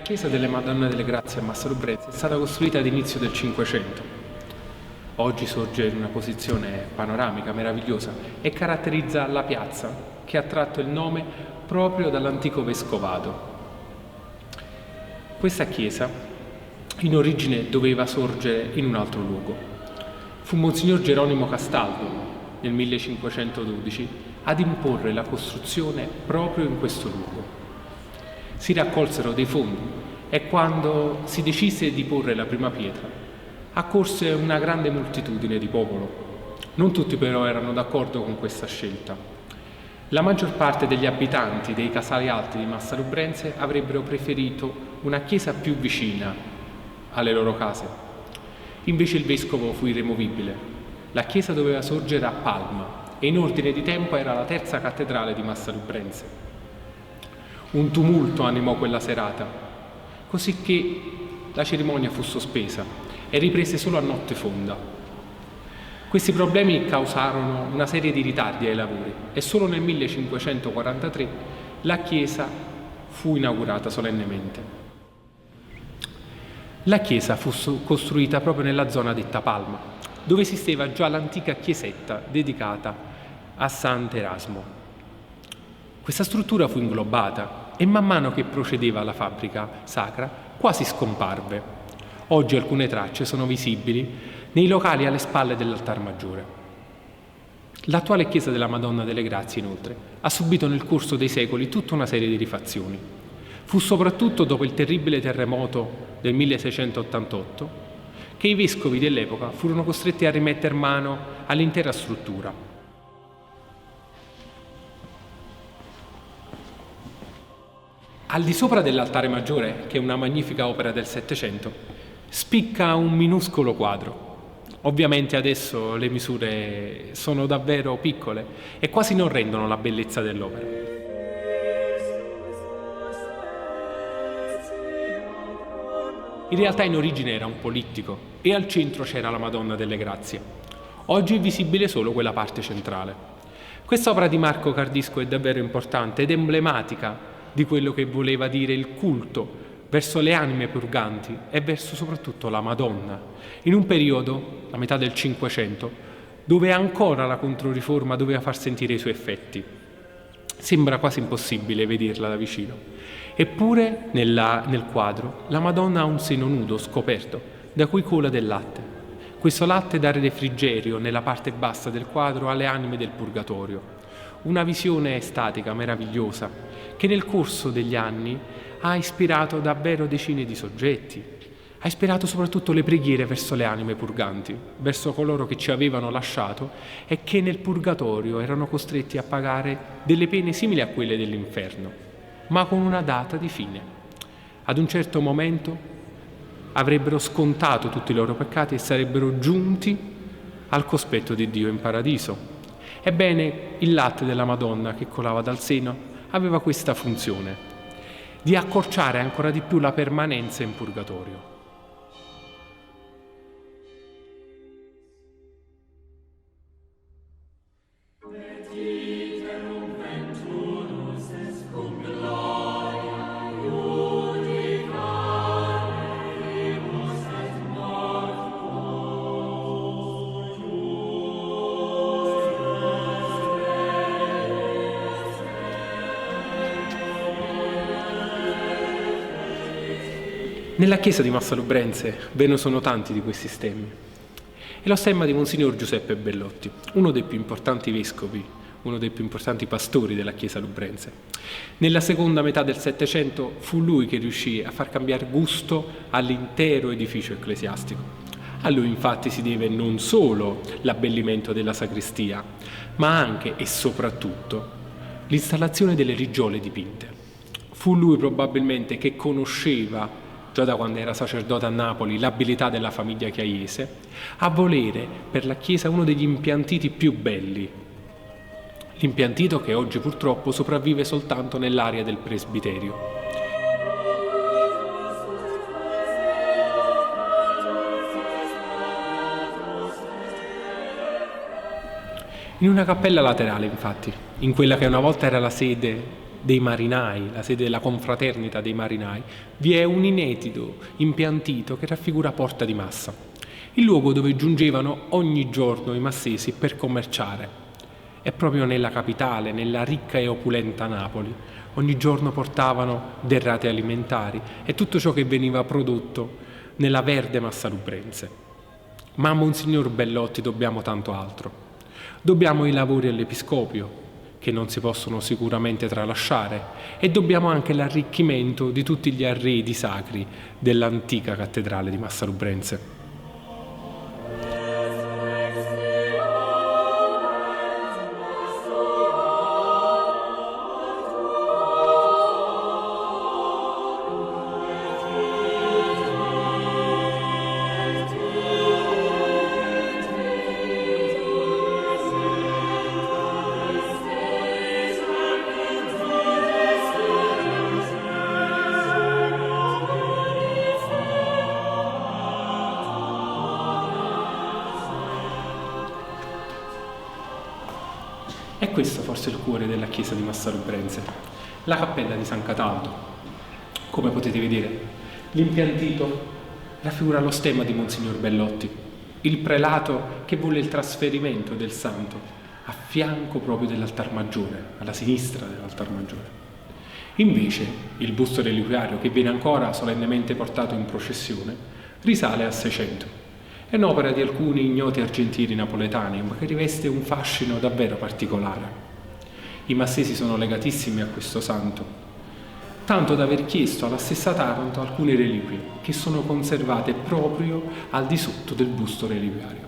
La chiesa delle Madonne delle Grazie a Massalubrense è stata costruita ad inizio del Cinquecento. Oggi sorge in una posizione panoramica meravigliosa e caratterizza la piazza che ha tratto il nome proprio dall'antico vescovato. Questa chiesa in origine doveva sorgere in un altro luogo. Fu Monsignor Geronimo Castaldo nel 1512 ad imporre la costruzione proprio in questo luogo. Si raccolsero dei fondi e quando si decise di porre la prima pietra accorse una grande moltitudine di popolo. Non tutti però erano d'accordo con questa scelta. La maggior parte degli abitanti dei casali alti di Massalubrense avrebbero preferito una chiesa più vicina alle loro case. Invece il vescovo fu irremovibile. La chiesa doveva sorgere a Palma e in ordine di tempo era la terza cattedrale di Massalubrense. Un tumulto animò quella serata, così che la cerimonia fu sospesa e riprese solo a notte fonda. Questi problemi causarono una serie di ritardi ai lavori e solo nel 1543 la chiesa fu inaugurata solennemente. La chiesa fu costruita proprio nella zona detta Palma, dove esisteva già l'antica chiesetta dedicata a Sant'Erasmo. Questa struttura fu inglobata e man mano che procedeva la fabbrica sacra quasi scomparve. Oggi alcune tracce sono visibili nei locali alle spalle dell'altar maggiore. L'attuale chiesa della Madonna delle Grazie, inoltre, ha subito nel corso dei secoli tutta una serie di rifazioni. Fu soprattutto dopo il terribile terremoto del 1688 che i vescovi dell'epoca furono costretti a rimetter mano all'intera struttura. Al di sopra dell'altare maggiore, che è una magnifica opera del Settecento, spicca un minuscolo quadro. Ovviamente adesso le misure sono davvero piccole e quasi non rendono la bellezza dell'opera. In realtà in origine era un polittico e al centro c'era la Madonna delle Grazie. Oggi è visibile solo quella parte centrale. Questa opera di Marco Cardisco è davvero importante ed emblematica di quello che voleva dire il culto verso le anime purganti e verso soprattutto la Madonna, in un periodo, la metà del Cinquecento, dove ancora la Controriforma doveva far sentire i suoi effetti. Sembra quasi impossibile vederla da vicino. Eppure nel quadro la Madonna ha un seno nudo, scoperto, da cui cola del latte. Questo latte dà refrigerio nella parte bassa del quadro alle anime del purgatorio. Una visione estatica meravigliosa che nel corso degli anni ha ispirato davvero decine di soggetti. Ha ispirato soprattutto le preghiere verso le anime purganti, verso coloro che ci avevano lasciato e che nel purgatorio erano costretti a pagare delle pene simili a quelle dell'inferno, ma con una data di fine. Ad un certo momento avrebbero scontato tutti i loro peccati e sarebbero giunti al cospetto di Dio in paradiso. Ebbene, il latte della Madonna che colava dal seno aveva questa funzione, di accorciare ancora di più la permanenza in purgatorio. Nella chiesa di Massalubrense ve ne sono tanti di questi stemmi. È lo stemma di Monsignor Giuseppe Bellotti, uno dei più importanti vescovi, uno dei più importanti pastori della chiesa lubrense. Nella seconda metà del Settecento fu lui che riuscì a far cambiare gusto all'intero edificio ecclesiastico. A lui infatti si deve non solo l'abbellimento della sacrestia, ma anche e soprattutto l'installazione delle riggiole dipinte. Fu lui probabilmente che conosceva già da quando era sacerdote a Napoli, l'abilità della famiglia Chiaiese, a volere per la Chiesa uno degli impiantiti più belli. L'impiantito che oggi purtroppo sopravvive soltanto nell'area del presbiterio. In una cappella laterale, infatti, in quella che una volta era la sede dei marinai, la sede della confraternita dei marinai, vi è un inedito impiantito che raffigura Porta di Massa, il luogo dove giungevano ogni giorno i massesi per commerciare. E proprio nella capitale, nella ricca e opulenta Napoli, ogni giorno portavano derrate alimentari e tutto ciò che veniva prodotto nella verde Massalubrense. Ma a Monsignor Bellotti dobbiamo tanto altro. Dobbiamo i lavori all'Episcopio, che non si possono sicuramente tralasciare, e dobbiamo anche l'arricchimento di tutti gli arredi sacri dell'antica cattedrale di Massalubrense. E questo forse è il cuore della chiesa di Massalubrense, la cappella di San Cataldo. Come potete vedere, l'impiantito raffigura lo stemma di Monsignor Bellotti, il prelato che vuole il trasferimento del santo a fianco proprio dell'altar maggiore, alla sinistra dell'altar maggiore. Invece il busto reliquiario, che viene ancora solennemente portato in processione, risale al 600. È un'opera di alcuni ignoti argentini napoletani, ma che riveste un fascino davvero particolare. I massesi sono legatissimi a questo santo, tanto da aver chiesto alla stessa Taranto alcune reliquie che sono conservate proprio al di sotto del busto reliquiario.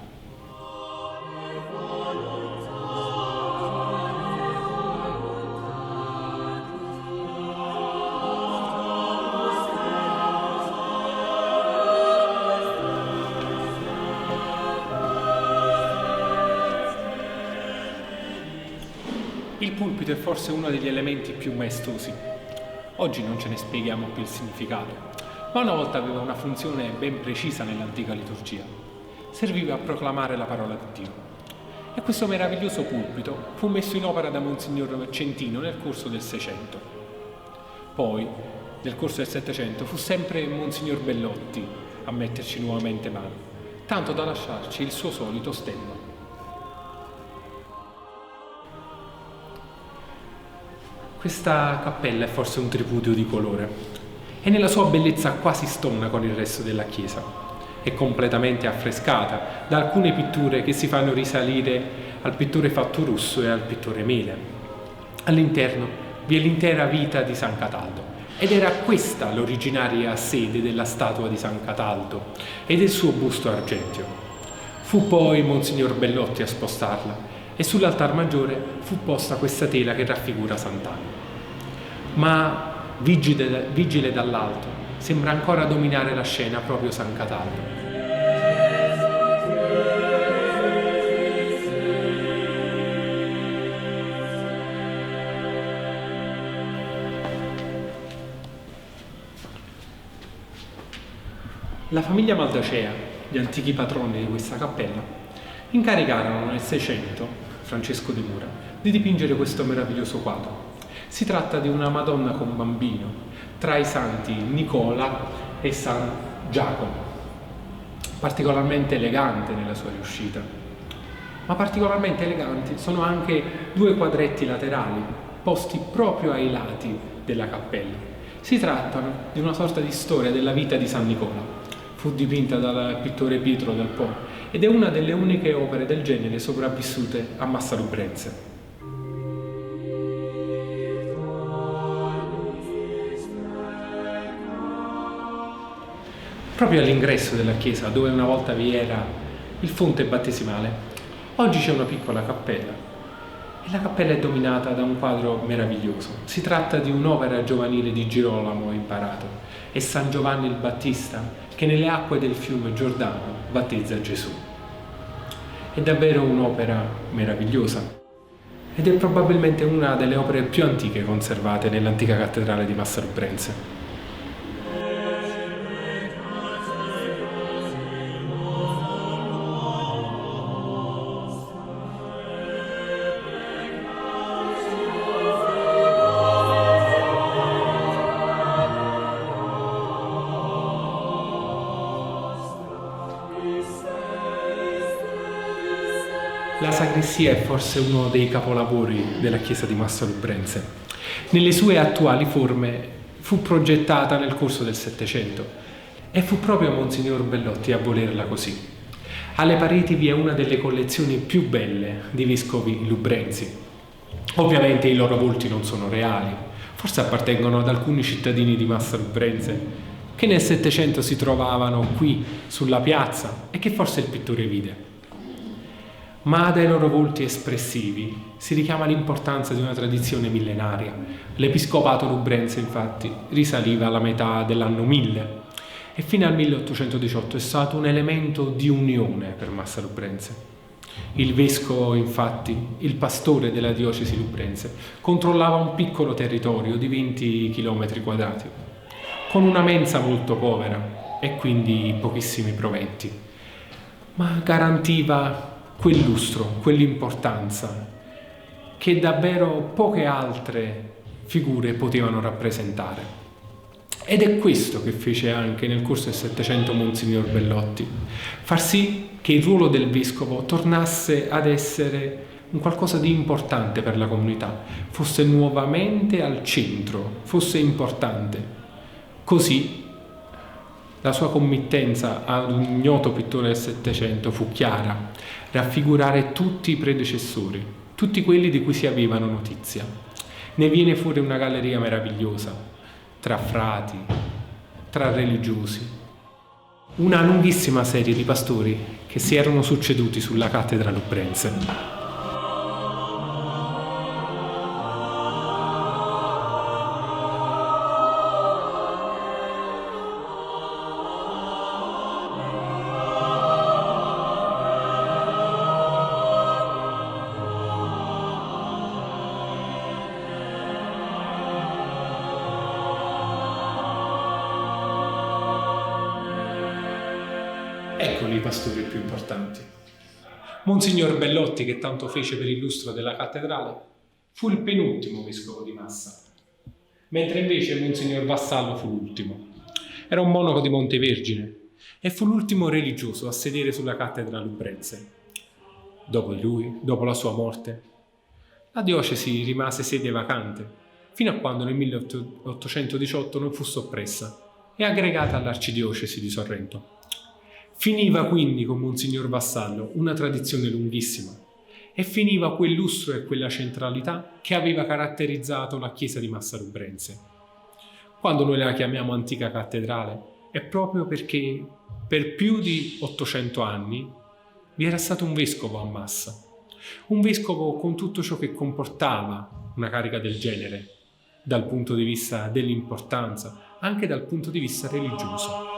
Il pulpito è forse uno degli elementi più maestosi. Oggi non ce ne spieghiamo più il significato, ma una volta aveva una funzione ben precisa nell'antica liturgia. Serviva a proclamare la parola di Dio. E questo meraviglioso pulpito fu messo in opera da Monsignor Centino nel corso del 600. Poi, nel corso del 700, fu sempre Monsignor Bellotti a metterci nuovamente mano, tanto da lasciarci il suo solito stemma. Questa cappella è forse un tripudio di colore e nella sua bellezza quasi stona con il resto della chiesa. È completamente affrescata da alcune pitture che si fanno risalire al pittore Fatto Russo e al pittore Mele. All'interno vi è l'intera vita di San Cataldo ed era questa l'originaria sede della statua di San Cataldo e del suo busto argenteo. Fu poi Monsignor Bellotti a spostarla e sull'altar maggiore fu posta questa tela che raffigura Sant'Anna. Ma vigile dall'alto, sembra ancora dominare la scena proprio San Cataldo. La famiglia Maldacea, gli antichi patroni di questa cappella, incaricarono nel 600 Francesco de Mura di dipingere questo meraviglioso quadro. Si tratta di una Madonna con bambino tra i santi Nicola e San Giacomo, particolarmente elegante nella sua riuscita. Ma particolarmente eleganti sono anche due quadretti laterali posti proprio ai lati della cappella. Si trattano di una sorta di storia della vita di San Nicola. Fu dipinta dal pittore Pietro del Po ed è una delle uniche opere del genere sopravvissute a Massalubrense. Proprio all'ingresso della chiesa, dove una volta vi era il fonte battesimale, oggi c'è una piccola cappella e la cappella è dominata da un quadro meraviglioso. Si tratta di un'opera giovanile di Girolamo Imparato e San Giovanni il Battista che nelle acque del fiume Giordano battezza Gesù. È davvero un'opera meravigliosa ed è probabilmente una delle opere più antiche conservate nell'antica cattedrale di Massalubrense. La sagrestia è forse uno dei capolavori della chiesa di Massa Lubrense. Nelle sue attuali forme fu progettata nel corso del Settecento e fu proprio Monsignor Bellotti a volerla così. Alle pareti vi è una delle collezioni più belle di vescovi lubrensi. Ovviamente i loro volti non sono reali, forse appartengono ad alcuni cittadini di Massa Lubrense che nel Settecento si trovavano qui sulla piazza e che forse il pittore vide. Ma dai loro volti espressivi si richiama l'importanza di una tradizione millenaria. L'episcopato lubrense infatti risaliva alla metà dell'anno 1000 e fino al 1818 è stato un elemento di unione per Massa Lubrense. Il vescovo, infatti, il pastore della diocesi lubrense, controllava un piccolo territorio di 20 km quadrati, con una mensa molto povera e quindi pochissimi proventi, ma garantiva quel lustro, quell'importanza che davvero poche altre figure potevano rappresentare. Ed è questo che fece anche nel corso del Settecento Monsignor Bellotti, far sì che il ruolo del vescovo tornasse ad essere un qualcosa di importante per la comunità, fosse nuovamente al centro, fosse importante. Così la sua committenza ad un ignoto pittore del Settecento fu chiara: raffigurare tutti i predecessori, tutti quelli di cui si avevano notizia. Ne viene fuori una galleria meravigliosa, tra frati, tra religiosi, una lunghissima serie di pastori che si erano succeduti sulla cattedra lubrense. Eccoli i pastori più importanti. Monsignor Bellotti, che tanto fece per il lustro della cattedrale, fu il penultimo vescovo di Massa, mentre invece Monsignor Vassallo fu l'ultimo. Era un monaco di Montevergine e fu l'ultimo religioso a sedere sulla cattedra lubrense. Dopo di lui, dopo la sua morte, la diocesi rimase sede vacante, fino a quando nel 1818 non fu soppressa e aggregata all'arcidiocesi di Sorrento. Finiva quindi con Monsignor Vassallo una tradizione lunghissima e finiva quel lustro e quella centralità che aveva caratterizzato la chiesa di Massa Lubrense. Quando noi la chiamiamo antica cattedrale è proprio perché per più di 800 anni vi era stato un vescovo a Massa, un vescovo con tutto ciò che comportava una carica del genere, dal punto di vista dell'importanza, anche dal punto di vista religioso.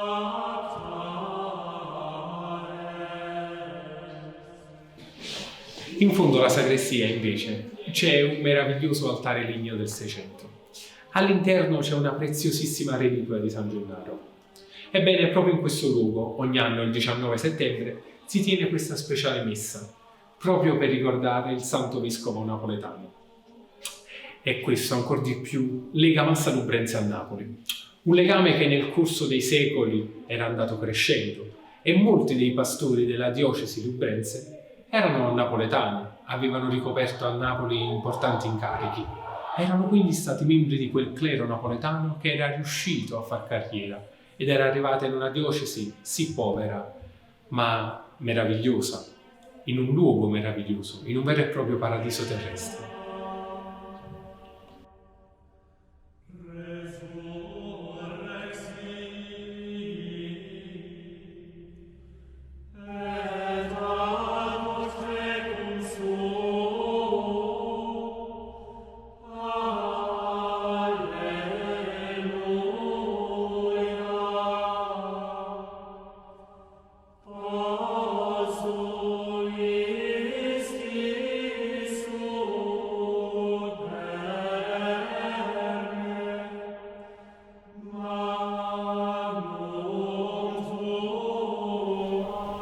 In fondo alla sagrestia invece c'è un meraviglioso altare ligneo del Seicento. All'interno c'è una preziosissima reliquia di San Gennaro. Ebbene, proprio in questo luogo, ogni anno il 19 settembre, si tiene questa speciale messa, proprio per ricordare il santo vescovo napoletano. E questo ancor di più lega Massa Lubrense a Napoli, un legame che nel corso dei secoli era andato crescendo e molti dei pastori della diocesi lubrense erano napoletani, avevano ricoperto a Napoli importanti incarichi, erano quindi stati membri di quel clero napoletano che era riuscito a far carriera ed era arrivata in una diocesi sì povera, ma meravigliosa, in un luogo meraviglioso, in un vero e proprio paradiso terrestre.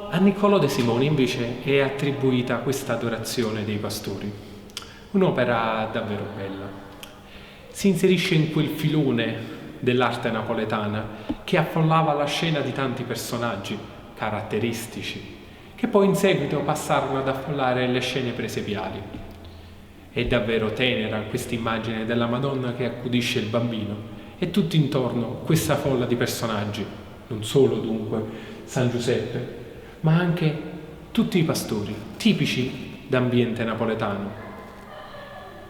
A Niccolò De Simone invece è attribuita questa adorazione dei pastori, un'opera davvero bella. Si inserisce in quel filone dell'arte napoletana che affollava la scena di tanti personaggi caratteristici che poi in seguito passarono ad affollare le scene presepiali. È davvero tenera questa immagine della Madonna che accudisce il bambino e tutto intorno questa folla di personaggi, non solo dunque San Giuseppe, ma anche tutti i pastori, tipici d'ambiente napoletano.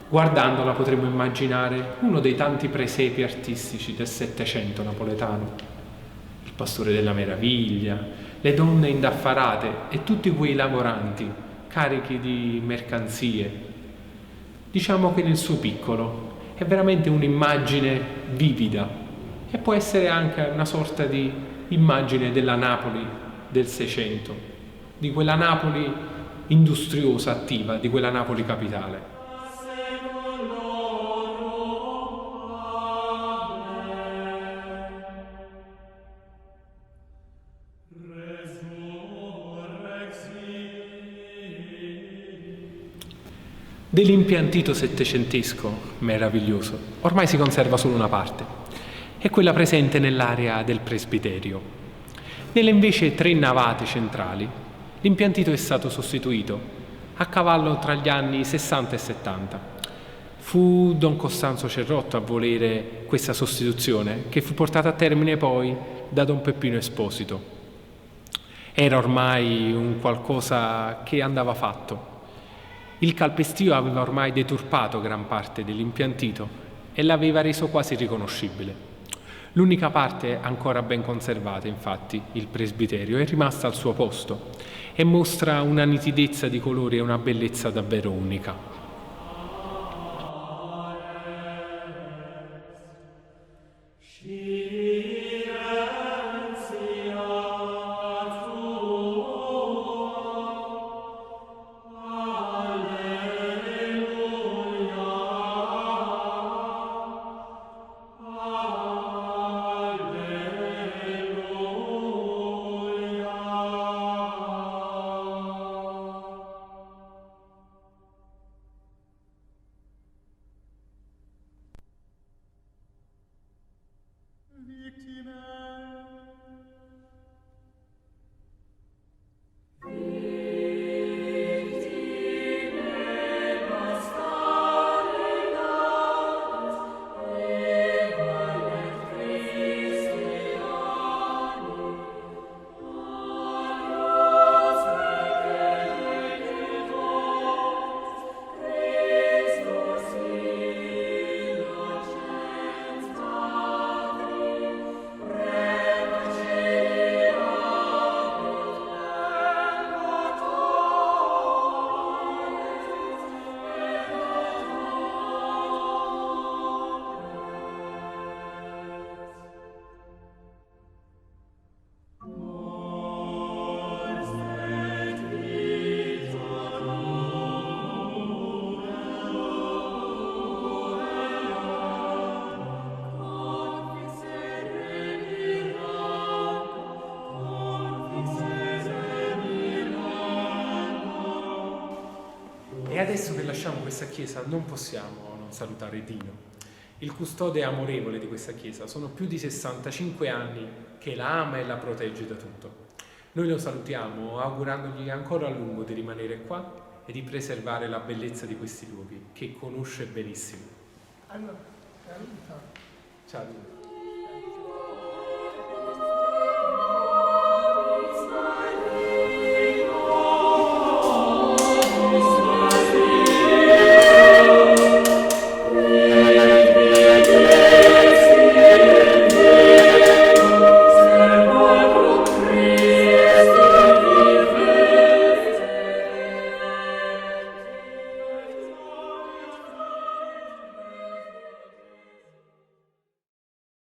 Guardandola potremmo immaginare uno dei tanti presepi artistici del Settecento napoletano, il pastore della meraviglia, le donne indaffarate e tutti quei lavoranti carichi di mercanzie. Diciamo che nel suo piccolo è veramente un'immagine vivida e può essere anche una sorta di immagine della Napoli del Seicento, di quella Napoli industriosa, attiva, di quella Napoli capitale. Dell'impiantito settecentesco meraviglioso ormai si conserva solo una parte, è quella presente nell'area del presbiterio. Nelle invece 3 navate centrali l'impiantito è stato sostituito a cavallo tra gli anni 60 e 70. Fu Don Costanzo Cerrotto a volere questa sostituzione, che fu portata a termine poi da Don Peppino Esposito. Era ormai un qualcosa che andava fatto. Il calpestio aveva ormai deturpato gran parte dell'impiantito e l'aveva reso quasi riconoscibile. L'unica parte ancora ben conservata, infatti, il presbiterio, è rimasta al suo posto e mostra una nitidezza di colori e una bellezza davvero unica. E adesso che lasciamo questa chiesa non possiamo non salutare Dino, il custode amorevole di questa chiesa. Sono più di 65 anni che la ama e la protegge da tutto. Noi lo salutiamo augurandogli ancora a lungo di rimanere qua e di preservare la bellezza di questi luoghi che conosce benissimo. Allora, ciao Dino.